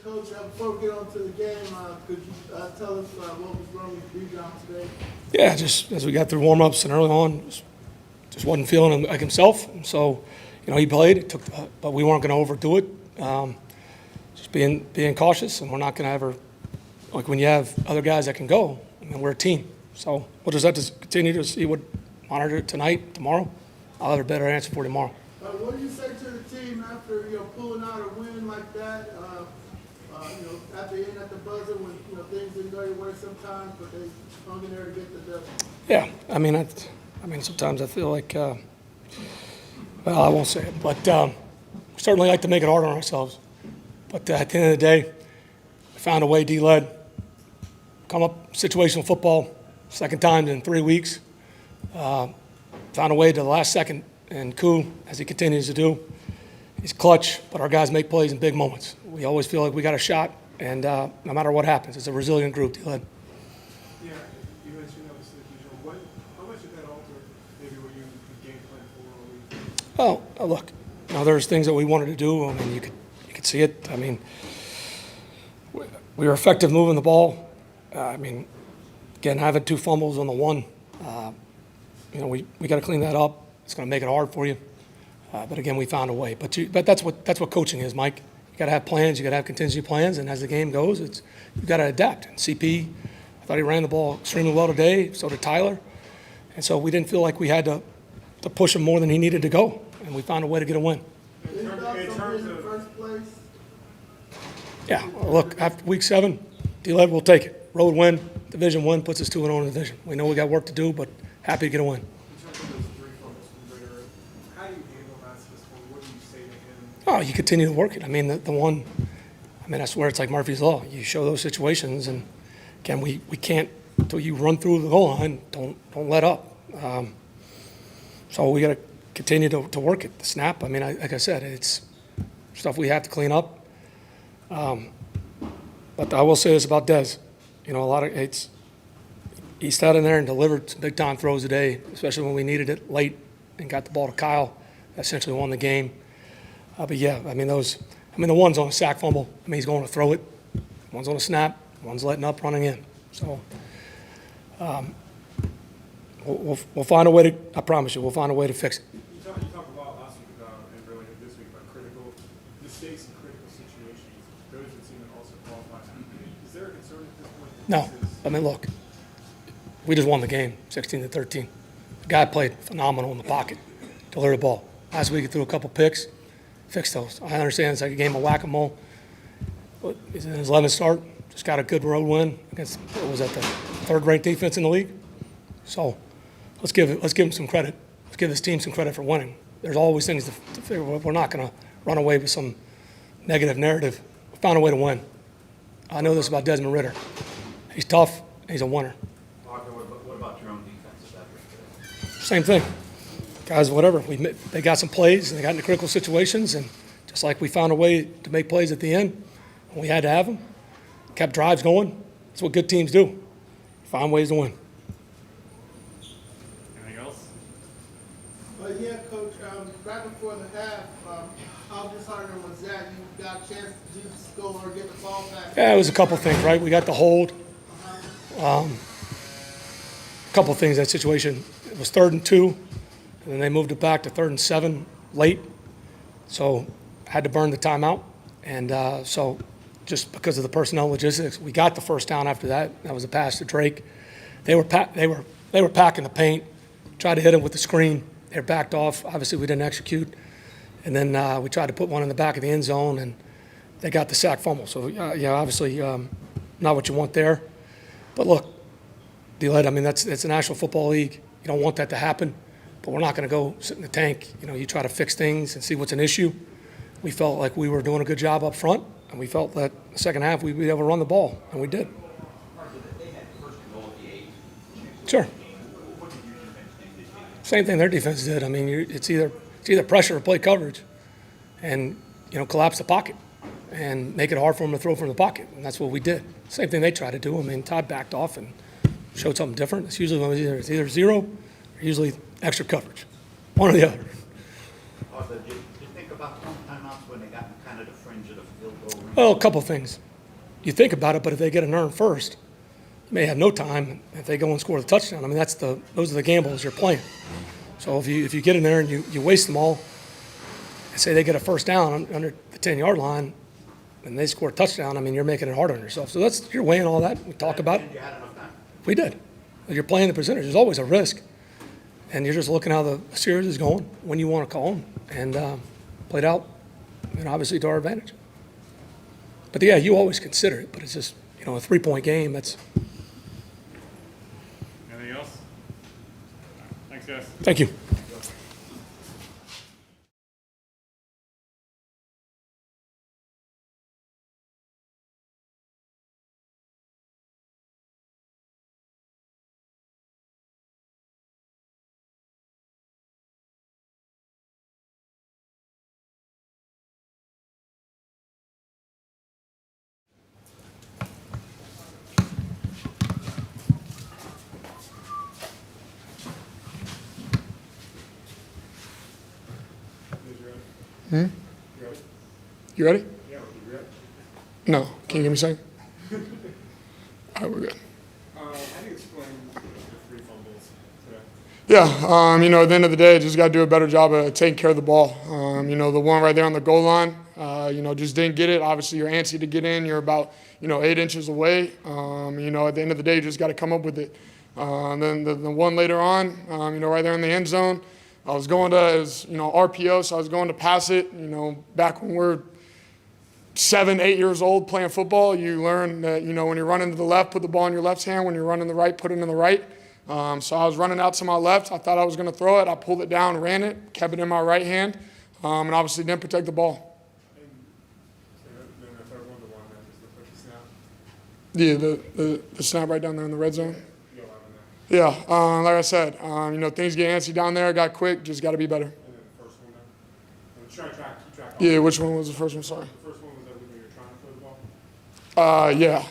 Coach, before we get on to the game, could you tell us what was wrong with Bijan today? Yeah, just as we got through warm-ups and early on, just wasn't feeling like himself. And so, he played. It took, but we weren't going to overdo it. Just being cautious, and we're not going to ever, like when you have other guys that can go, we're a team. So we'll just have to continue to see monitor it tonight, tomorrow. I'll have a better answer for tomorrow. What do you say to the team after pulling out a win like that? At the end, at the buzzer, when things didn't go your way sometimes, but they hung in there to get the W. Yeah, I mean, sometimes I feel like, well, I won't say it, but we certainly like to make it hard on ourselves. But at the end of the day, we found a way. D-led, come up situational football, second time in 3 weeks. Found a way to the last second, and Koo, as he continues to do, he's clutch, but our guys make plays in big moments. We always feel like we got a shot, and no matter what happens, it's a resilient group, D-led. Yeah, you mentioned that was the usual. How much did that alter maybe what you game plan for? Oh, look, there's things that we wanted to do. I mean, you could see it. I mean, we were effective moving the ball. Again, having 2 fumbles on the one, we got to clean that up. It's going to make it hard for you. But again, we found a way. But that's what coaching is, Mike. You got to have plans. You got to have contingency plans. And as the game goes, you got to adapt. And CP, I thought he ran the ball extremely well today. So did Tyler. And so we didn't feel like we had to push him more than he needed to go. And we found a way to get a win. In terms of first place? Yeah. Look, after week 7, D-led will take it. Road win, division win puts us 2-0 in the division. We know we got work to do, but happy to get a win. In terms of those 3 fumbles from Ridder, how do you handle that system? What do you say to him? Oh, you continue to work it. I mean, the one, I swear it's like Murphy's Law. You show those situations, and again, we can't, until you run through the goal line, don't let up. So we got to continue to work it. The snap, like I said, it's stuff we have to clean up. But I will say this about Dez. He sat in there and delivered some big-time throws today, especially when we needed it late and got the ball to Kyle. That essentially won the game. But yeah, the one's on a sack fumble. He's going to throw it. One's on a snap. One's letting up, running in. So we'll find a way to. I promise you, we'll find a way to fix it. You talked a lot last week about, and earlier this week, about critical mistakes in critical situations. Those that seem to also qualify. Is there a concern at this point? No. Look, we just won the game, 16-13. The guy played phenomenal in the pocket, delivered the ball. Last week he threw a couple picks, fixed those. I understand it's like a game of whack-a-mole. But he's in his 11th start, just got a good road win against, what was that, the 3rd-ranked defense in the league? So let's give him some credit. Let's give this team some credit for winning. There's always things to figure. We're not going to run away with some negative narrative. We found a way to win. I know this about Desmond Ridder. He's tough. He's a winner. What about your own defensive effort today? Same thing. Guys, whatever. They got some plays, and they got into critical situations, and just like we found a way to make plays at the end, we had to have them. Kept drives going. That's what good teams do. Find ways to win. Anything else? Yeah, Coach. Right before the half, how disheartening was that? You got a chance to just go or get the ball back. Yeah, it was a couple things, right? We got the hold. A couple things, that situation. It was 3rd and 2, and then they moved it back to 3rd and 7 late. So had to burn the timeout. And so just because of the personnel logistics, we got the first down after that. That was a pass to Drake. They were packing the paint, tried to hit him with the screen. They were backed off. Obviously, we didn't execute. And then we tried to put one in the back of the end zone, and they got the sack fumble. So, obviously not what you want there. But look, D-led, it's a National Football League. You don't want that to happen, but we're not going to go sit in the tank. You try to fix things and see what's an issue. We felt like we were doing a good job up front, and we felt that the second half we'd be able to run the ball, and we did. They had first and goal at the 8. Sure. What did your defense do this game? Same thing their defense did. It's either pressure or play coverage, and collapse the pocket and make it hard for them to throw from the pocket, and that's what we did. Same thing they tried to do. Todd backed off and showed something different. It's usually it's either zero or usually extra coverage, one or the other. Did you think about timeouts when they got kind of the fringe of the field goal range? Well, a couple things. You think about it, but if they get an earn first, you may have no time. If they go and score the touchdown, I mean, those are the gambles you're playing. So if you get in there and you waste them all, and say they get a first down under the 10-yard line, and they score a touchdown, I mean, you're making it hard on yourself. So you're weighing all that. We talk about it. You had enough time. We did. You're playing the percentage. There's always a risk. And you're just looking how the series is going, when you want to call them, and played out, and obviously to our advantage. But yeah, you always consider it, but it's just, a 3-point game, that's. Anything else? Thanks, guys. Thank you. You ready? Yeah, you ready? No. Can you give me a second? All right, we're good. How do you explain the 3 fumbles today? Yeah, at the end of the day, just got to do a better job of taking care of the ball. The one right there on the goal line, just didn't get it. Obviously, you're antsy to get in. You're about, 8 inches away. At the end of the day, you just got to come up with it. Then the one later on, right there in the end zone, I was going to, RPO, so I was going to pass it. Back when we're 7, 8 years old playing football, you learn that, when you're running to the left, put the ball in your left hand. When you're running the right, put it in the right. So I was running out to my left. I thought I was going to throw it. I pulled it down, ran it, kept it in my right hand, and obviously didn't protect the ball. And so then the third one, the one that just looked like the snap. Yeah, the snap right down there in the red zone. You allowed in that. Yeah, like I said, things get antsy down there. Got quick, just got to be better. And then the first one there. I'm trying to keep track. Yeah, which one was the first one? Sorry. The first one was that when you were trying to throw the ball? Yeah,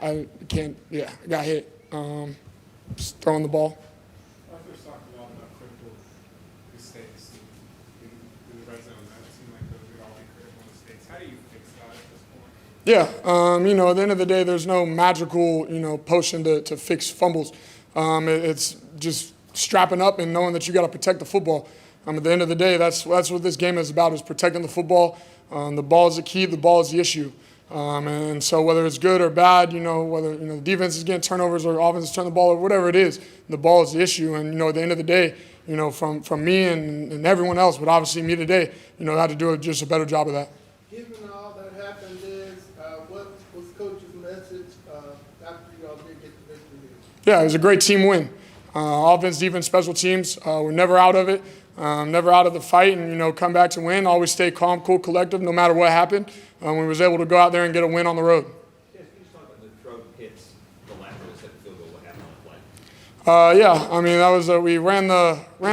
I can't. Yeah, I got hit. Just throwing the ball. I first talked a lot about critical mistakes in the red zone. That seemed like those would all be critical mistakes. How do you fix that at this point? Yeah, at the end of the day, there's no magical, potion to fix fumbles. It's just strapping up and knowing that you got to protect the football. At the end of the day, that's what this game is about, is protecting the football. The ball is the key. The ball is the issue. And so whether it's good or bad, whether the defense is getting turnovers or offense is turning the ball or whatever it is, the ball is the issue. And at the end of the day, from me and everyone else, but obviously me today, I had to do just a better job of that. Given all that happened what was Coach's message after y'all did get the victory? Yeah, it was a great team win. Offense, defense, special teams, we're never out of it, never out of the fight, and, come back to win. Always stay calm, cool, collective, no matter what happened. We was able to go out there and get a win on the road. Yes, can you just talk about the throw hits the left of the second field goal? What happened on the play? That was we ran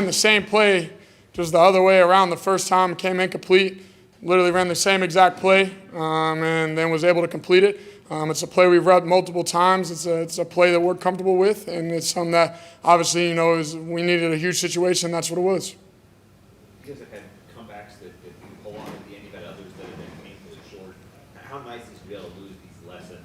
the same play, just the other way around the first time. Came incomplete. Literally ran the same exact play, and then was able to complete it. It's a play we've run multiple times. It's a play that we're comfortable with, and it's something that obviously we needed a huge situation. That's what it was. You guys have had comebacks that you pull on at the end. You've had others that have been painfully short. How nice is to be able to lose these lessons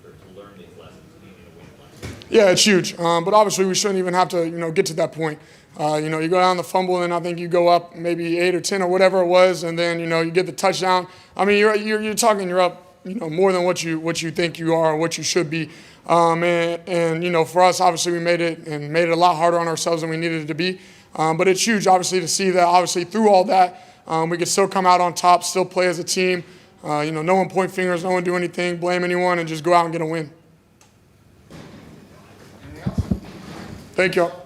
or to learn these lessons being in a win lesson? Yeah, it's huge. But obviously we shouldn't even have to get to that point. You go down the fumble, and I think you go up maybe 8 or 10 or whatever it was, and then you get the touchdown. I mean, you're talking you're up more than what you think you are or what you should be. And for us, obviously we made it a lot harder on ourselves than we needed it to be. But it's huge, obviously, to see that obviously through all that we could still come out on top, still play as a team. No one point fingers, no one do anything, blame anyone, and just go out and get a win. Anything else? Thank you all.